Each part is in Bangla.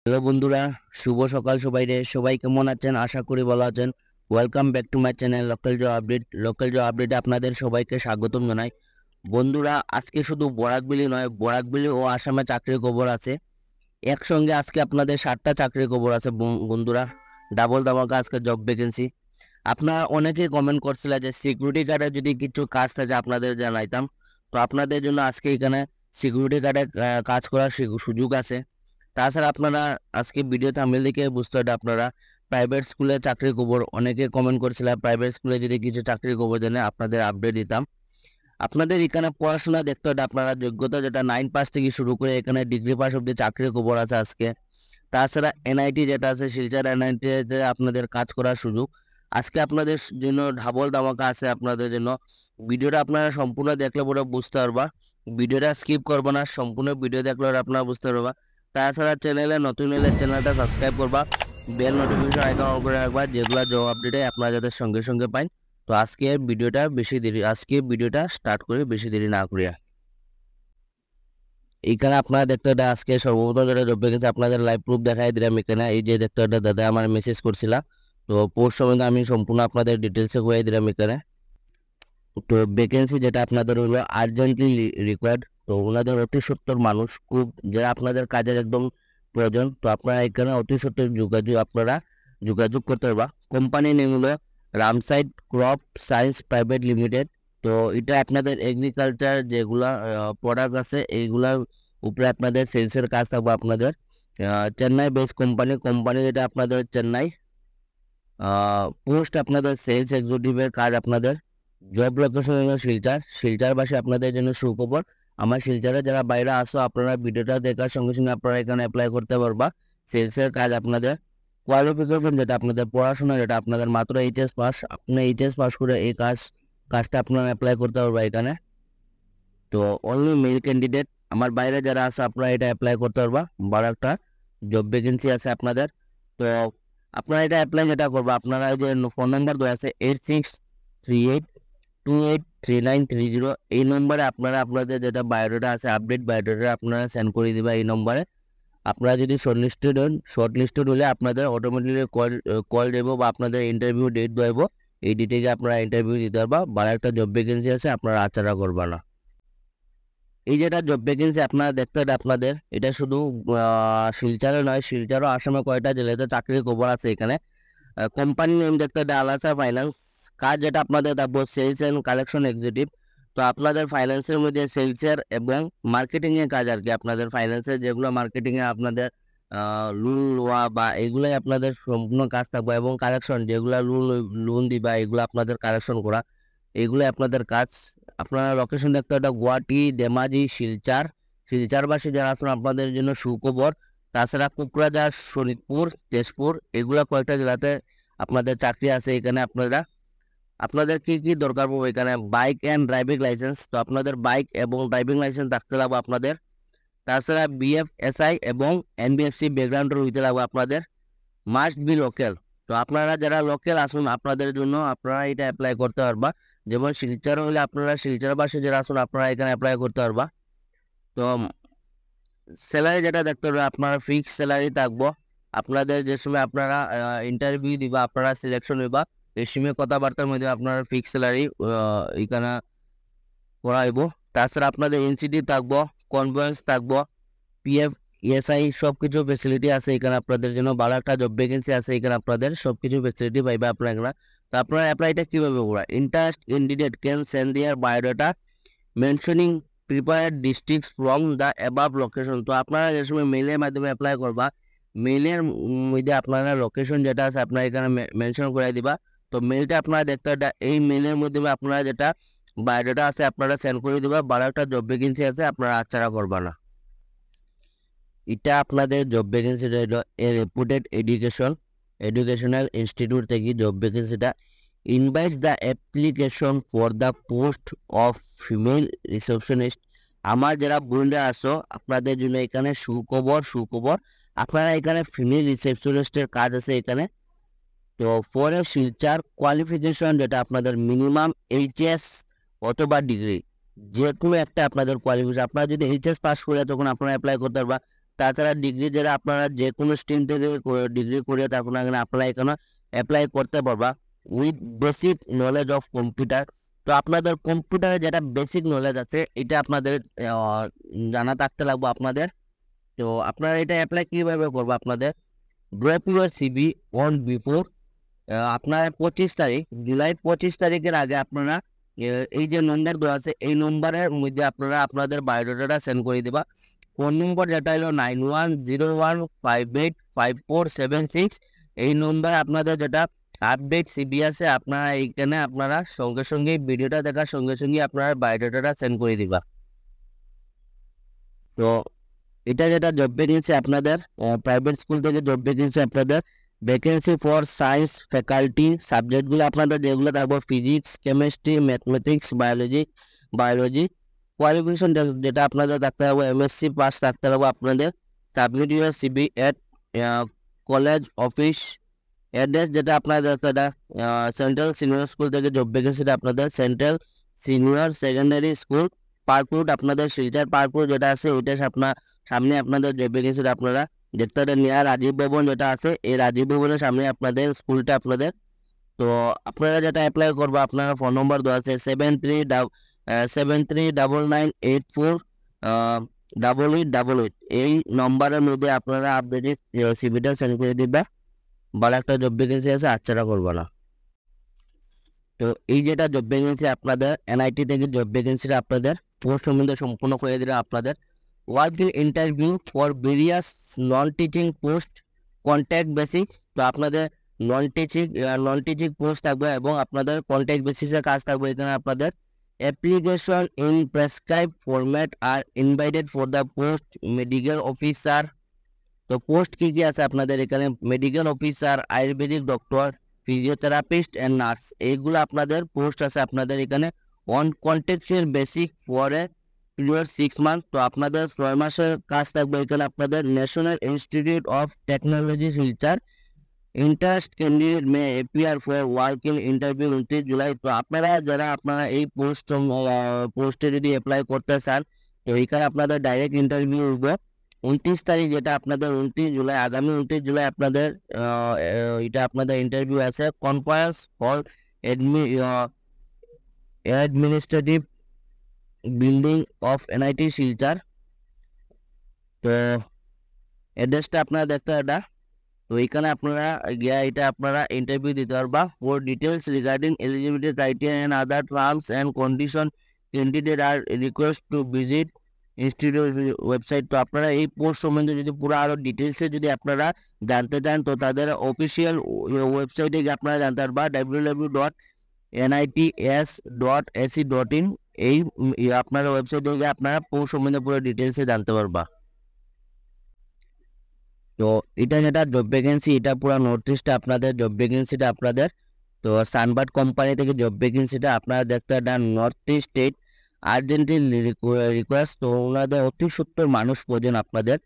হ্যালো বন্ধুরা, শুভ সকাল সবাই কেমন আছেন? আশা করি ভালো আছেন। Welcome back to my channel local job আপডেটে আপনাদের সবাইকে স্বাগতম জানাই। বন্ধুরা, আজকে শুধু বরাকবিলি নয়, বরাকবিলি ও আসামে চাকরির খবর আছে। একসঙ্গে আজকে আপনাদের 7টা চাকরির খবর আছে বন্ধুরা। ডাবল ধামাকা আজকে জব ভ্যাকেন্সি। আপনারা অনেকেই কমেন্ট করছিলেন যে সিকিউরিটি গার্ডের যদি কিছু কাজ থাকে আপনাদের জানাইতাম। তো আপনাদের জন্য আজকে এখানে সিকিউরিটি গার্ডের কাজ করার সুযোগ আছে। তাছাড়া আপনারা আজকে ভিডিও থাম্বনেল দেখে বুঝতে হবে আপনারা প্রাইভেট স্কুলে চাকরির খবর অনেকে কমেন্ট করছিলেন, প্রাইভেট স্কুলে যদি কিছু চাকরির খবর জানে আপনাদের আপডেট দিতাম। আপনাদের এখানে পড়াশোনা দেখতে হবে আপনারা যোগ্যতা যেটা 9 পাস থেকে শুরু করে এখানে ডিগ্রি পাস অব্দি চাকরির খবর আছে আজকে। তাছাড়া এনআইটি যেটা আছে শিলচর এনআইটি তে আপনাদের কাজ করার সুযোগ আজকে আপনাদের জন্য ডাবল ধামাকা আছে আপনাদের জন্য। ভিডিওটা আপনারা সম্পূর্ণ দেখলে পরে বুঝতে পারবা, ভিডিওটা স্কিপ করবা না, সম্পূর্ণ ভিডিও দেখলে আপনারা বুঝতে পারবা। তাছাড়া চ্যানেলে নতুন হলে চ্যানেলটা সাবস্ক্রাইব করবা, বেল নোটিফিকেশন আইকন অন করে রাখবা, যেগুলো জব আপডেটে আপনারা যাতে সঙ্গে সঙ্গে পাইন। তো আজকে ভিডিওটা স্টার্ট করে বেশি দেরি না করিয়া এইখানে আপনারা দেখতে পারেন আজকে সর্বপ্রথম যেটা জব ভ্যাকেন্সি আপনাদের লাইভ প্রুফ দেখাই দিলাম। এখানে এই যে দেখতে পারেন দাদা আমার মেসেজ করছিলা, তো পোস্ট সম্বন্ধে আমি সম্পূর্ণ আপনাদের ডিটেলসে কয়ে দিলাম এখানে। তো ভ্যাকেন্সি যেটা আপনাদের হলো আর্জেন্টলি রিকোয়ার্ড, তো ওনাদের অতি সত্তর মানুষ খুব যারা আপনাদের কাজের একদম প্রয়োজন, তো আপনারা এখানে অতি সত্তর যোগাযোগ করতে পারবা। কোম্পানি নেম হলো রামসাইড ক্রপ সায়েন্স প্রাইভেট লিমিটেড। তো এটা আপনাদের এগ্রিকালচার যেগুলা প্রোডাক্ট আছে এইগুলার উপরে আপনাদের সেলসের কাজ থাকবে আপনাদের। চেন্নাই বেস কোম্পানি যেটা আপনাদের চেন্নাই। পোস্ট আপনাদের সেলস এক্সিকিউটিভের কাজ আপনাদের। জব লোকেশন হলো শিলচর বাসী আপনাদের জন্য সুখবর। আমার শিলচরে যারা বাইরে আসো আপনারা ভিডিওটা দেখার সঙ্গে সঙ্গে আপনারা এখানে অ্যাপ্লাই করতে পারবা। সেলসের কাজ আপনাদের। কোয়ালিফিকেশন যেটা আপনাদের পড়াশোনা যেটা আপনাদের মাত্র এইচএস পাস, আপনি এইচএস পাস করে এই কাজটা আপনারা অ্যাপ্লাই করতে পারবা এখানে। তো অনলি মেল ক্যান্ডিডেট, আমার বাইরে যারা আছে আপনারা এটা অ্যাপ্লাই করতে পারবা। বড় একটা জব ভ্যাকেন্সি আছে আপনাদের। তো আপনারা এটা অ্যাপ্লাই যেটা করবো আপনারা যে ফোন নাম্বার দেওয়া আছে 8638283930, এই নম্বরে আপনারা আপনাদের যেটা বায়োডাটা আছে আপডেট বায়োডাটা আপনারা সেন্ড করে দিবা এই নম্বরে। আপনারা যদি শর্টলিস্টেড হলে আপনাদের অটোমেটিকলি কল দেবো বা আপনাদের ইন্টারভিউ ডেট দেব, এই ডেটে আপনারা ইন্টারভিউ দিতে পারবা। বড় একটা জব ভ্যাকেন্সি আছে, আপনারা আচারা করবা না। এই যেটা জব ভ্যাকেন্সি আপনারা দেখতে হবে আপনাদের এটা শুধু শিলচরে নয়, শিলচরও আসামে কয়টা জেলাতে চাকরির খবর আছে এখানে। কোম্পানি নেম দেখতে হবে আলাসা ফাইন্যান্স। কাজ যেটা আপনাদের থাকবো সেলস অ্যান্ড কালেকশন এক্সিকিউটিভ। তো আপনাদের ফাইন্যান্সের মধ্যে সেলসের এবং মার্কেটিং এর কাজ আর কি। আপনাদের ফাইন্যান্সের যেগুলো মার্কেটিং এ আপনাদের লোন লওয়া বা এগুলাই আপনাদের সম্পূর্ণ কাজ থাকবে, এবং কালেকশন যেগুলা লোন দিবা এগুলো আপনাদের কালেকশন করা, এগুলো আপনাদের কাজ। আপনারা লোকেশন দেখতে হবে গুয়াহাটি, ধেমাজি, শিলচরবাসী যারা আছেন আপনাদের জন্য সুখবর। তাছাড়া কোকরাঝার, শোনিতপুর, তেজপুর এগুলা কয়েকটা জেলাতে আপনাদের চাকরি আছে এখানে। আপনাদের কি কি দরকার পড়বে এখানে? বাইক অ্যান্ড ড্রাইভিং লাইসেন্স, তো আপনাদের বাইক এবং ড্রাইভিং লাইসেন্স থাকতে লাগবে আপনাদের। তাছাড়া বিএফএসআই এবং এনবিএফসি ব্যাকগ্রাউন্ডের হইতে লাগবে আপনাদের। মাস্ট বি লোকাল, তো আপনারা যারা লোকাল আসুন আপনাদের জন্য আপনারা এটা অ্যাপ্লাই করতে পারবা। যেমন শিলচর হলে আপনারা শিলচরবাসী যারা আসুন আপনারা এখানে অ্যাপ্লাই করতে পারবা। তো স্যালারি যেটা দেখতে হবে আপনারা ফিক্স স্যালারি থাকবো। আপনাদের যে সময় আপনারা ইন্টারভিউ দিবা আপনারা সিলেকশন হইবা, এই সময় কথাবার্তার মধ্যে আপনারা ফিক্স স্যালারি এখানে করাইব। তাছাড়া আপনাদের এনসিডি থাকবো, কনভেন্স থাকবো, পিএফ, ইএসআই সবকিছু ফেসিলিটি আছে এখানে আপনাদের জন্য। ভালো একটা জব ভ্যাকেন্সি আছে এখানে, আপনাদের সবকিছু ফেসিলিটি পাইবে আপনারা এখানে। তো আপনারা অ্যাপ্লাইটা কিভাবে করা? Interest candidate can send there biodata mentioning prepared district from the above location. তো আপনারা যে সময় মেইলের মাধ্যমে অ্যাপ্লাই করবা, মেইলের মধ্যে আপনারা লোকেশন যেটা আছে আপনারা এখানে মেনশন করে দিবা। তো মেইলটা আপনারা দেখতে হবে, এই মেইলের মাধ্যমে আপনারা যেটা বায়োডাটা আছে আপনারা সেন্ড করে দিবা। ভালো একটা জব ভ্যাকেন্সি আছে, আপনারা আচ্ছাড়া করবা না। এটা আপনাদের জব ভ্যাকেন্সিটা হলো এ রেপুটেড এডুকেশনাল ইনস্টিটিউট থেকে জব ভ্যাকেন্সিটা। Invites the application for the post of female receptionist. আমার যারা বোনরা আসো আপনাদের জন্য এখানে সুখবর আপনারা এখানে ফিমেল রিসেপশনিস্টের কাজ আছে এখানে। তো ফর শিলচার কোয়ালিফিকেশন যেটা আপনাদের মিনিমাম এইচএস অথবা ডিগ্রি, যে কোনো একটা আপনাদের কোয়ালিফিকেশন। আপনারা যদি এইচএস পাস করে তখন আপনারা অ্যাপ্লাই করতে পারবা, তাছাড়া ডিগ্রি যারা আপনারা যে কোনো স্ট্রিম থেকে ডিগ্রি করে তারপর এখানে আপনারা এখানে অ্যাপ্লাই করতে পারবা with basic knowledge of computer. তো আপনাদের কম্পিউটারে যেটা বেসিক নলেজ আছে এটা আপনাদের জানা থাকতে লাগবে আপনাদের। তো আপনারা এটা অ্যাপ্লাই কীভাবে করবো, আপনাদের drop your CV on before আপনার 25 তারিখ জুলাই 25 তারিখের আগে আপনারা এই যে নম্বর দেওয়া আছে এই নম্বরের মধ্যে আপনারা আপনাদের বায়োডাটাটা সেন্ড করে দেবা। ফোন নম্বর যেটা হলো 9101585476, এই নম্বরে আপনাদের যেটা আপডেট সিবি আছে আপনারা এইখানে আপনারা সঙ্গে সঙ্গে ভিডিওটা দেখার সঙ্গে সঙ্গে আপনারা বায়োডাটাটা সেন্ড করে দিবা। তো এটা যেটা জব ভ্যাকেন্সি আপনাদের প্রাইভেট স্কুল থেকে জব ভ্যাকেন্সি আপনাদের ভ্যাকেন্সি ফর সায়েন্স ফ্যাকাল্টি সাবজেক্টগুলো আপনাদের যেগুলো থাকবে physics, chemistry, mathematics, biology qualification যেটা আপনাদের থাকতে হবে এমএসসি পাস থাকতে হবে আপনাদের। Submit your CB Ed college office address যেটা আপনাদের সেন্ট্রাল সিনিয়র স্কুল থেকে জব ভ্যাকেন্সিটা আপনাদের সেন্ট্রাল সিনিয়র সেকেন্ডারি স্কুল পার্করুট আপনাদের শিলচর পার্করুট যেটা আছে ওইটা সামনে আপনাদের জব ভ্যাকেন্সিটা আপনারা দেখতে নিয়ে রাজীব ভবন যেটা আছে এই রাজীব ভবনের সামনে আপনাদের স্কুলটা আপনাদের। তো আপনারা যেটা অ্যাপ্লাই করবো আপনারা ফোন নম্বর দেওয়া আছে 7399848888 এই নম্বরের মধ্যে আপনারা আপডেটেড সিভিটা সেন্ড করে দিবা। ভালো একটা জব ভ্যাকেন্সি আছে, আচ্ছাটা করবো না। তো এই যেটা জব ভ্যাকেন্সি আপনাদের এনআইটি থেকে জব ভ্যাকেন্সিটা আপনাদের পোস্ট সম্বন্ধে সম্পূর্ণ করে দিলাম আপনাদের। Working interview for various non teaching post contact basic. তো আপনাদের নন টিচিং পোস্ট থাকবে এবং আপনাদের কন্ট্যাক্ট বেসিসের কাজ থাকবে। এখানে আপনাদের application in prescribe format are invited for the post medical officer. তো পোস্ট কি কি আছে আপনাদের এখানে medical officer, ayurvedic doctor, physiotherapist and nurse, এইগুলো আপনাদের পোস্ট আছে আপনাদের এখানে on contractual basis for a period 6 month. তো আপনাদের 6 মাসের কাজ থাকবে এখানে আপনাদের। National institute of technology Silchar interest candidate may appear for working interview 29 July. তো আপনারা যারা আপনারা এই পোস্টে যদি অ্যাপ্লাই করতে চান তো এখানে আপনাদের ডাইরেক্ট ইন্টারভিউ হবে 29 তারিখ, যেটা আপনাদের 29 জুলাই আগামী 29 জুলাই আপনাদের এটা আপনাদের ইন্টারভিউ আছে। Conference hall administrative building of NIT Silchar. তো অ্যাড্রেসটা আপনারা দেখতে এটা। তো এখানে আপনারা গিয়া এটা আপনারা ইন্টারভিউ দিতে পারবা। For details regarding eligibility criteria and other terms and condition candidate are request to visit institute website. তো আপনারা এই পোস্ট সম্বন্ধে যদি পুরো আরও ডিটেলসে যদি আপনারা জানতে চান তো তাদের অফিসিয়াল ওয়েবসাইটে গিয়ে আপনারা জানতে পারবা www.nits.ac.in। এই আপনার ওয়েবসাইটে গিয়ে আপনারা পোস্ট সম্বন্ধে পুরো ডিটেলসে জানতে পারবা। তো এটা যেটা জব ভ্যাকেন্সি এটা পুরো নর্থ ইস্টে আপনাদের জব ভ্যাকেন্সিটা আপনাদের। তো সানবার্ড কোম্পানি থেকে জব ভ্যাকেন্সিটা আপনারা দেখতে পারেন north east state Argentine request. তো ওনাদের অতি সত্তর মানুষ প্রয়োজন আপনাদের।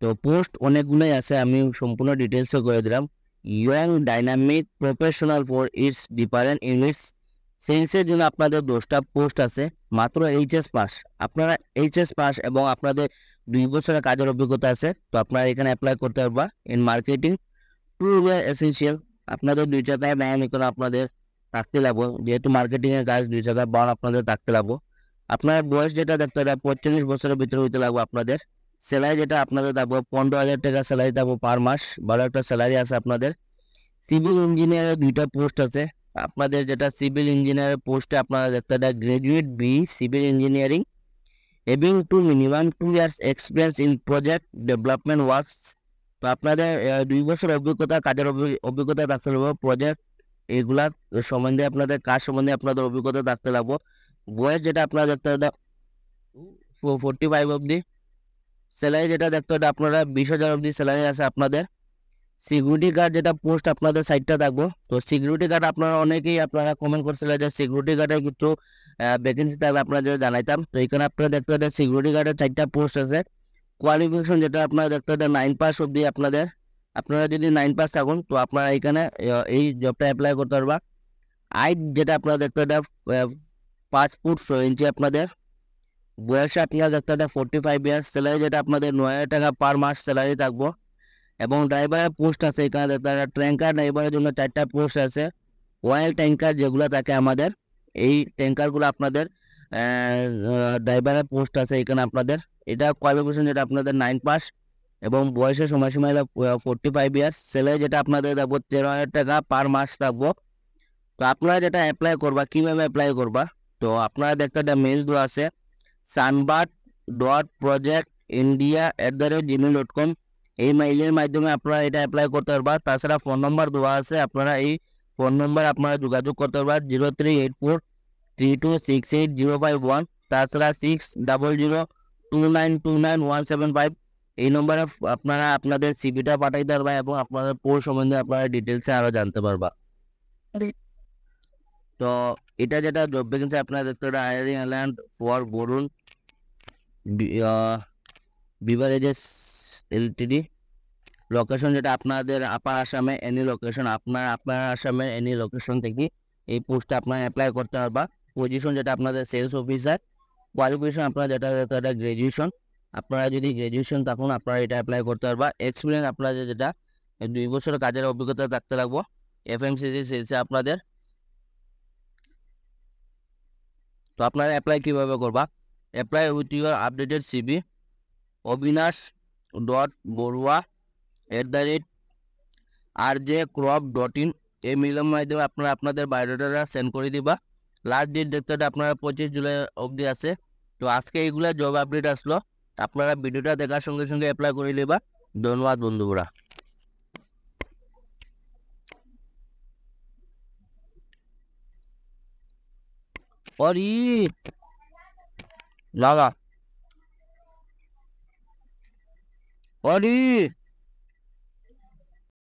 তো পোস্ট অনেকগুলোই আছে, আমি সম্পূর্ণ ডিটেলসও করে দিলাম। Young dynamic professional for its different units সেন্সের জন্য আপনাদের 10টা পোস্ট আছে। মাত্র এইচএস পাস, আপনারা এইচএস পাস এবং আপনাদের 2 বছরের কাজের অভিজ্ঞতা আছে। তো আপনারা এখানে অ্যাপ্লাই করতে পারবা। ইন মার্কেটিং 2 ইয়ার এসেন্সিয়াল, আপনাদের 2 জায়গায় ব্যায়াম এখানে আপনাদের থাকতে লাগবো, যেহেতু মার্কেটিংয়ের কাজ 2 জায়গায় বান আপনাদের থাকতে লাগবো। আপনার বয়স যেটা দেখতে হবে 45 বছরের ভিতরে হইতে লাগবে আপনাদের। স্যালারি যেটা আপনাদের থাকবো 15,000 টাকা স্যালারি থাকবো পার মাস, ভালো একটা স্যালারি আছে আপনাদের। সিভিল ইঞ্জিনিয়ারের 2টা পোস্ট আছে আপনাদের, যেটা সিভিল ইঞ্জিনিয়ারের পোস্টে আপনারা দেখতে হবে graduate B civil engineering having to minimum 2 years experience in project development works। তো আপনাদের 2 বছর অভিজ্ঞতা কাজের অভিজ্ঞতা থাকতে লাগবে। প্রজেক্ট এগুলা সম্বন্ধে আপনাদের কাজ সম্বন্ধে আপনাদের অভিজ্ঞতা থাকতে লাগবে। বয়স যেটা আপনারা দেখতে হবে 45 অবধি। স্যালারি যেটা দেখতে হবে আপনারা 20,000 অবধি স্যালারি আছে আপনাদের। সিকিউরিটি গার্ড যেটা পোস্ট আপনাদের 60টা থাকবো। তো সিকিউরিটি গার্ড আপনারা অনেকেই আপনারা কমেন্ট করছিলেন যে সিকিউরিটি গার্ডের কিছু ভ্যাকেন্সি থাকবে আপনাদের জানাইতাম। তো এখানে আপনারা দেখতে পাবেন সিকিউরিটি গার্ডের 4টা পোস্ট আছে। কোয়ালিফিকেশন যেটা আপনারা দেখতে পাবেন 9 পাস অবধি আপনাদের। আপনারা যদি 9 পাস থাকুন তো আপনারা এখানে এই জবটা অ্যাপ্লাই করতে পারবা। হাইট যেটা আপনারা দেখতে পাবেন 5 ফুট 6 ইঞ্চি আপনাদের। বয়সে আপনারা দেখতে একটা 45 ইয়ার্স, স্যালারি যেটা আপনাদের 9,000 টাকা পার মাস স্যালারি থাকবো। এবং ড্রাইভারের পোস্ট আছে এখানে দেখতে একটা ট্যাঙ্কার ড্রাইভারের জন্য 4টা পোস্ট আছে। অয়েল ট্যাঙ্কার যেগুলো থাকে আমাদের, এই ট্যাঙ্কারগুলো আপনাদের ড্রাইভারের পোস্ট আছে এখানে আপনাদের। এটা কোয়ালিফিকেশন যেটা আপনাদের 9 পাস এবং বয়সের সময়সীমা 45 ইয়ার্স, স্যালারি যেটা আপনাদের থাকবো 13,000 টাকা পার মাস থাকবো। তো আপনারা যেটা অ্যাপ্লাই করবা, কিভাবে অ্যাপ্লাই করবা, তো আপনারা দেখতে একটা মেল দেওয়া আছে sunbird.projectindia@gmail.com, এই মেইলের মাধ্যমে আপনারা এটা অ্যাপ্লাই করতে পারবা। তাছাড়া ফোন নম্বর দেওয়া আছে, আপনারা এই ফোন নম্বর আপনারা যোগাযোগ করতে পারবা 0384326801, তাছাড়া 6002929175, এই নম্বরে আপনারা আপনাদের সিভিটা পাঠাইতে পারবা এবং আপনাদের পোস্ট সম্বন্ধে আপনারা ডিটেলসে আরও জানতে পারবা। তো এটা যেটা জব ভ্যাকেন্সি আপনারা দেখতে পারেন, hiring alliance for Varun beverages L T D. Location যেটা আপনাদের আপার আসামে এনি লোকেশন, আপনার আসামের এনি লোকেশন থেকে এই পোস্টে আপনারা অ্যাপ্লাই করতে পারবা। পজিশন যেটা আপনাদের সেলস অফিসার। কোয়ালিফিকেশন আপনারা যেটা গ্র্যাজুয়েশন, আপনারা যদি গ্র্যাজুয়েশন থাকুন আপনারা এটা অ্যাপ্লাই করতে পারবা। এক্সপিরিয়েন্স আপনাদের যেটা 2 বছর কাজের অভিজ্ঞতা থাকতে লাগবো এফএমসিজি সেলসে আপনাদের। তো আপনারা অ্যাপ্লাই কীভাবে করবা, apply with your updated CV obinash.borua@rjcrop.in, এই মেইলের মাধ্যমে আপনারা আপনাদের বায়োডাটা সেন্ড করে দিবা। লাস্ট ডেট দেখতে আপনারা 25 জুলাই অবধি আছে। তো আজকে এইগুলা জব আপডেট আসলো, আপনারা ভিডিওটা দেখার সঙ্গে সঙ্গে অ্যাপ্লাই করে নেবা। ধন্যবাদ বন্ধুরা। অরি লাগা অরি